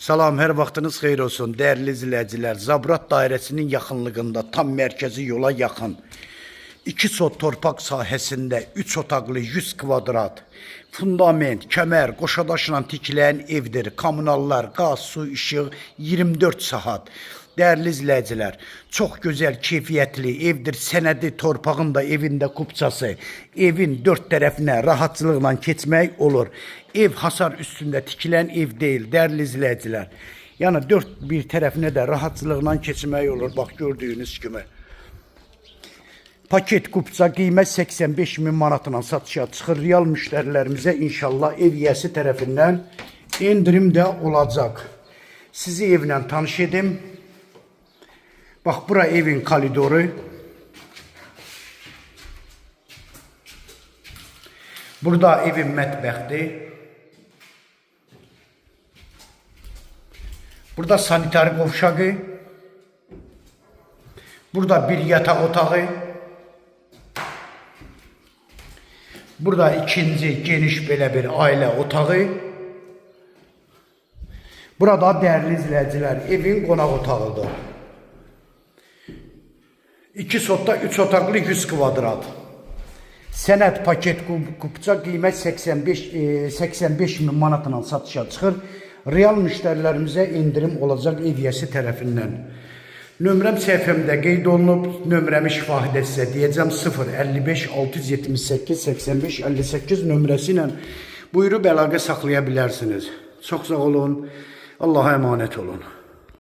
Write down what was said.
Salam, hər vaxtınız xeyir olsun, dəyərli izləyicilər. Zabrat dairəsinin yaxınlığında, tam mərkəzi yola yaxın, 2 sot torpaq sahəsində 3 otaqlı 100 kvadrat, fundament, kəmər, qoşadaşla tikilən evdir. Kommunallar, qaz, su, işıq 24 saat. Dəyərli izləyicilər, çox gözəl, keyfiyyətli evdir. Sənədi, torpağın da evində kupçası. Evin 4 tərəfinə rahatçılıqla keçmək olur. Ev hasar üstündə tikilən ev deyil, dəyərli izləyicilər. Yəni 4 bir tərəfinə də rahatçılıqla keçmək olur. Bax, gördüyünüz kimi. Paket kupça qiymət 85 min manatla satışa çıxır. Real müştərilərimizə inşallah ev yiyəsi tərəfindən endirim də olacaq. Sizi evlə tanış edim. Bax, bura evin koridoru. Burada evin mətbəxdir. Burada sanitar qovşağı. Burada bir yataq otağı. Burada ikinci geniş belə bir ailə otağı. Burada dəyərli izləyicilər, evin qonaq otağıdır. 2 sotda 3 otaqlı 100 kvadrat. Sənəd paket kupça qiymət 85 min manatla satışa çıxır. Real müştərilərimizə endirim olacaq ev yiyəsi tərəfindən. Nömrəm səhifəmdə qeyd olunub. Nömrəmi şifahidə sizə deyəcəm 055 678 85 58 nömrəsi ilə buyurub əlaqə saxlaya bilərsiniz. Çox sağ olun. Allah'a emanet olun.